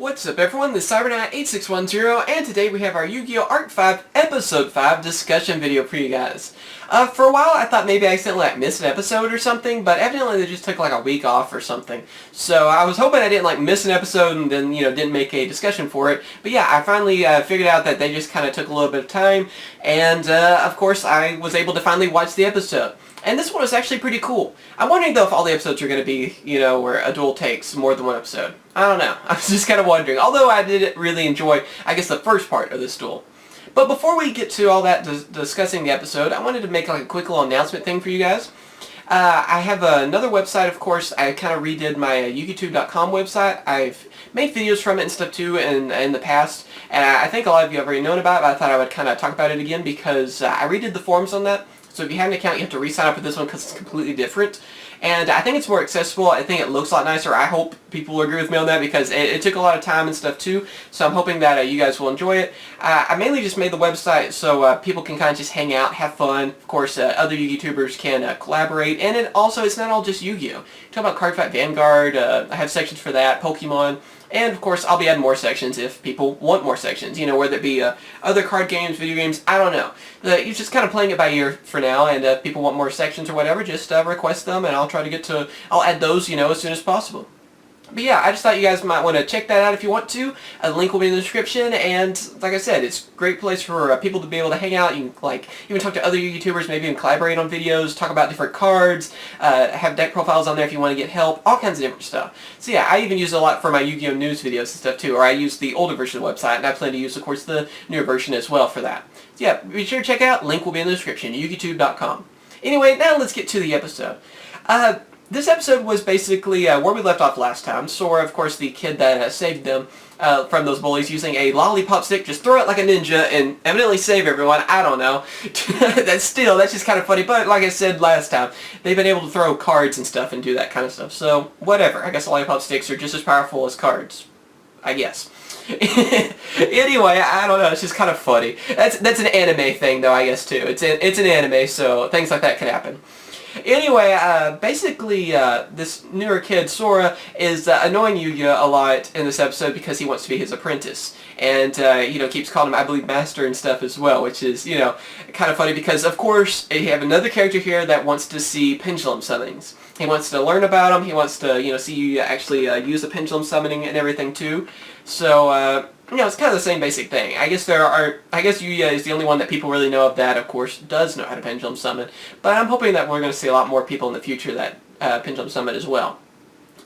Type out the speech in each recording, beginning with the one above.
What's up everyone, this is CyberKnight 8610 and today we have our Yugioh Arc-V Episode 5 discussion video for you guys. For a while I thought maybe I accidentally missed an episode or something, but evidently they just took like a week off or something. So I was hoping I didn't miss an episode and then, didn't make a discussion for it. But yeah, I finally figured out that they just kind of took a little bit of time, and of course I was able to finally watch the episode. And this one was actually pretty cool. I'm wondering though if all the episodes are going to be, where a duel takes more than one episode. I don't know. I was just kind of wondering. Although I did really enjoy, I guess, the first part of this duel. But before we get to all that discussing the episode, I wanted to make like a quick little announcement thing for you guys. I have another website, of course. I kind of redid my yugitube.com website. I've made videos from it and stuff too in the past. And I think a lot of you have already known about it, but I thought I would kind of talk about it again because I redid the forums on that. So if you have an account, you have to re-sign up for this one because it's completely different. And I think it's more accessible. I think it looks a lot nicer. I hope people will agree with me on that because it took a lot of time and stuff too. So I'm hoping that you guys will enjoy it. I mainly just made the website so people can kind of just hang out, have fun. Of course, other YouTubers can collaborate. And it's not all just Yu-Gi-Oh! Talk about Cardfight, Vanguard. I have sections for that, Pokemon. And of course, I'll be adding more sections if people want more sections, whether it be other card games, video games, I don't know. You're just kind of playing it by ear for now, and if people want more sections or whatever, just request them, and I'll try to I'll add those, as soon as possible. But yeah, I just thought you guys might want to check that out if you want to. The link will be in the description, and like I said, it's a great place for people to be able to hang out. You can even talk to other YouTubers, maybe even collaborate on videos, talk about different cards, have deck profiles on there if you want to get help, all kinds of different stuff. So yeah, I even use it a lot for my Yu-Gi-Oh! News videos and stuff too, or I use the older version of the website, and I plan to use, of course, the newer version as well for that. So yeah, be sure to check it out. Link will be in the description, yugitube.com. Anyway, now let's get to the episode. This episode was basically where we left off last time. Sora, of course, the kid that saved them from those bullies using a lollipop stick, just throw it like a ninja and evidently save everyone. I don't know. That's just kind of funny. But like I said last time, they've been able to throw cards and stuff and do that kind of stuff. So whatever. I guess lollipop sticks are just as powerful as cards. I guess. Anyway, I don't know. It's just kind of funny. That's an anime thing, though, I guess, too. It's an anime, so things like that can happen. Anyway, basically, this newer kid, Sora, is annoying Yugioh a lot in this episode because he wants to be his apprentice. And, keeps calling him, I believe, master and stuff as well, which is, kind of funny because, of course, you have another character here that wants to see pendulum summonings. He wants to learn about them. He wants to, see you actually use the pendulum summoning and everything, too. So, it's kind of the same basic thing. I guess Yugioh is the only one that people really know of that, of course, does know how to pendulum summon. But I'm hoping that we're going to see a lot more people in the future that pendulum summon as well.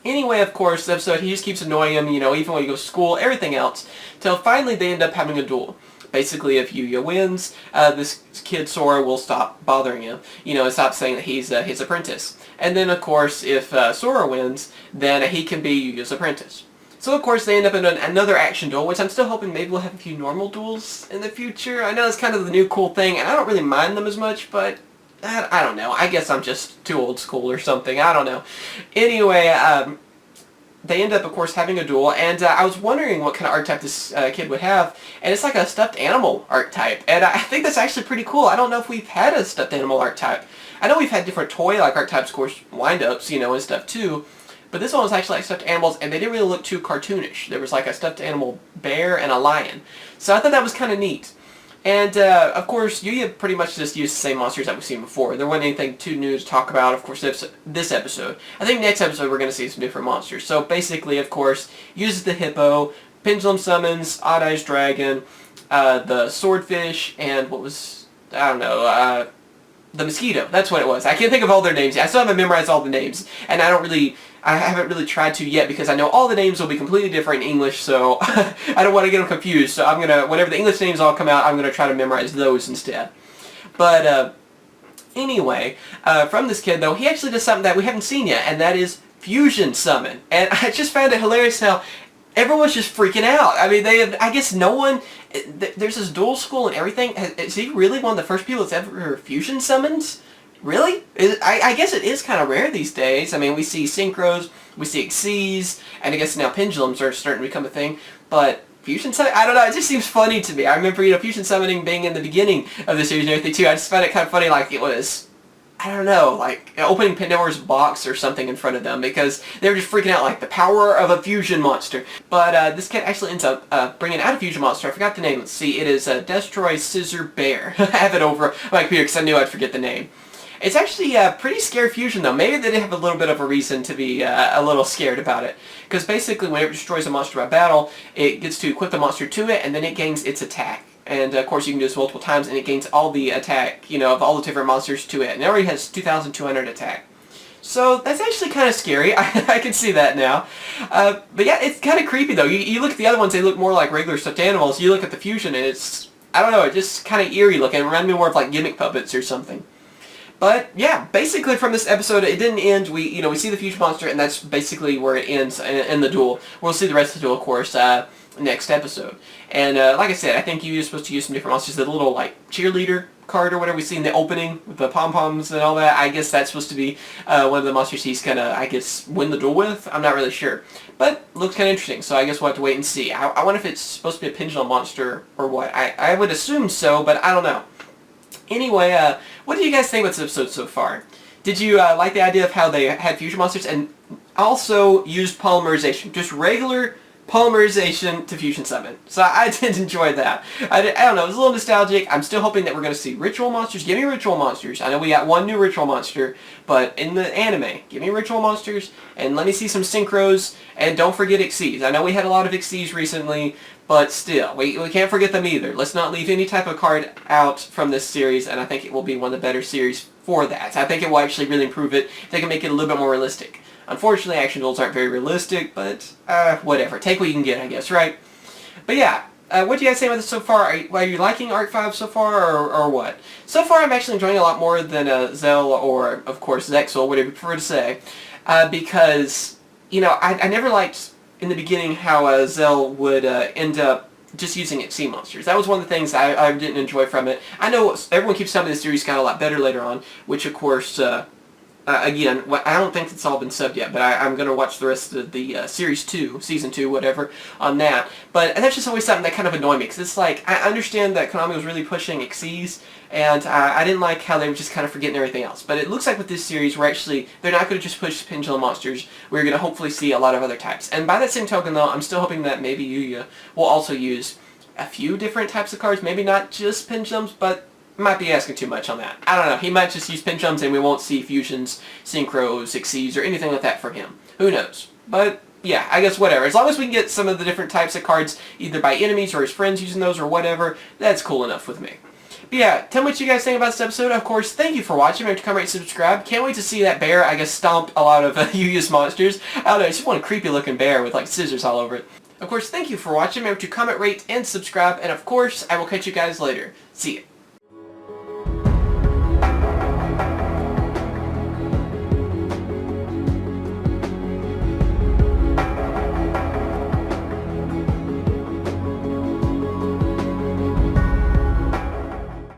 Anyway, of course, the episode, he just keeps annoying him, even when he goes to school, everything else, till finally they end up having a duel. Basically, if Yugioh wins, this kid Sora will stop bothering him, and stop saying that he's his apprentice. And then, of course, if Sora wins, then he can be Yugioh's apprentice. So, of course, they end up in another action duel, which I'm still hoping maybe we'll have a few normal duels in the future. I know it's kind of the new cool thing, and I don't really mind them as much, but I don't know. I guess I'm just too old school or something. I don't know. Anyway, they end up, of course, having a duel, and I was wondering what kind of archetype this kid would have, and it's like a stuffed animal archetype, and I think that's actually pretty cool. I don't know if we've had a stuffed animal archetype. I know we've had different toy-like archetypes, of course, wind-ups, and stuff too, but this one was actually like stuffed animals, and they didn't really look too cartoonish. There was like a stuffed animal bear and a lion. So I thought that was kind of neat. And, of course, Yugioh pretty much just used the same monsters that we've seen before. There wasn't anything too new to talk about, of course, this episode. I think next episode we're going to see some different monsters. So basically, of course, uses the hippo, pendulum summons, Odd Eyes Dragon, the swordfish, and what was, I don't know, the mosquito. That's what it was. I can't think of all their names yet. I still haven't memorized all the names, and I haven't really tried to yet because I know all the names will be completely different in English, so I don't want to get them confused. So I'm gonna, whenever the English names all come out, I'm gonna try to memorize those instead. But anyway, from this kid though, he actually does something that we haven't seen yet, and that is fusion summon. And I just found it hilarious how everyone's just freaking out. I mean, I guess no one, there's this dual school and everything. Is he really one of the first people that's ever fusion summons? Really? I guess it is kind of rare these days. I mean, we see synchros, we see Xyz, and I guess now pendulums are starting to become a thing, but fusion summon, I don't know, it just seems funny to me. I remember, fusion summoning being in the beginning of the series and everything too. I just found it kind of funny, like it was I don't know, like opening Pandora's box or something in front of them because they were just freaking out like the power of a fusion monster. But this kit actually ends up bringing out a fusion monster. I forgot the name. Let's see. It is Destroy Scissor Bear. I have it over my computer because I knew I'd forget the name. It's actually a pretty scary fusion though. Maybe they did have a little bit of a reason to be a little scared about it. Because basically whenever it destroys a monster by battle, it gets to equip the monster to it and then it gains its attack. And of course you can do this multiple times and it gains all the attack, you know, of all the different monsters to it. And it already has 2,200 attack. So that's actually kind of scary. I can see that now. But yeah, it's kind of creepy though. You look at the other ones, they look more like regular stuffed animals. You look at the fusion and it's, I don't know, it's just kind of eerie looking. It reminds me more of like gimmick puppets or something. But yeah, basically from this episode, it didn't end. We see the fusion monster, and that's basically where it ends in the duel. We'll see the rest of the duel, of course, next episode. And like I said, I think you're supposed to use some different monsters. The little like cheerleader card or whatever we see in the opening with the pom poms and all that. I guess that's supposed to be one of the monsters he's gonna, I guess, win the duel with. I'm not really sure, but looks kind of interesting. So I guess we'll have to wait and see. I wonder if it's supposed to be a pendulum monster or what. I would assume so, but I don't know. Anyway, what do you guys think about this episode so far? Did you like the idea of how they had fusion monsters and also used polymerization? Just regular polymerization to fusion summon. So I did enjoy that. I don't know, it was a little nostalgic. I'm still hoping that we're going to see ritual monsters. Give me ritual monsters. I know we got one new ritual monster, but in the anime, give me ritual monsters and let me see some synchros. And don't forget Xyz. I know we had a lot of Xyz recently, but still, we can't forget them either. Let's not leave any type of card out from this series, and I think it will be one of the better series for that. I think it will actually really improve it. They can make it a little bit more realistic. Unfortunately, action duels aren't very realistic, but whatever. Take what you can get, I guess, right? But yeah, what do you guys say about this so far? Are you liking Arc-V so far, or what? So far, I'm actually enjoying it a lot more than Zell or, of course, Zexal, whatever you prefer to say, because, you know, I never liked in the beginning how Zell would end up just using Xyz monsters. That was one of the things I didn't enjoy from it. I know everyone keeps telling me the series got a lot better later on, which of course, again, I don't think it's all been subbed yet, but I'm going to watch the rest of the Series 2, Season 2, whatever, on that. But that's just always something that kind of annoyed me, because it's like, I understand that Konami was really pushing Xyz, and I didn't like how they were just kind of forgetting everything else. But it looks like with this series, they're not going to just push pendulum monsters. We're going to hopefully see a lot of other types. And by that same token, though, I'm still hoping that maybe Yugioh will also use a few different types of cards. Maybe not just pendulums, but might be asking too much on that. I don't know. He might just use pendulums and we won't see fusions, synchros, Xyz, or anything like that from him. Who knows? But yeah, I guess whatever. As long as we can get some of the different types of cards, either by enemies or his friends using those or whatever, that's cool enough with me. But yeah, tell me what you guys think about this episode. Of course, thank you for watching. Remember to comment, rate, subscribe. Can't wait to see that bear, I guess, stomp a lot of Yugioh's monsters. I don't know, it's just one creepy looking bear with like scissors all over it. Of course, thank you for watching. Remember to comment, rate, and subscribe. And of course, I will catch you guys later. See ya.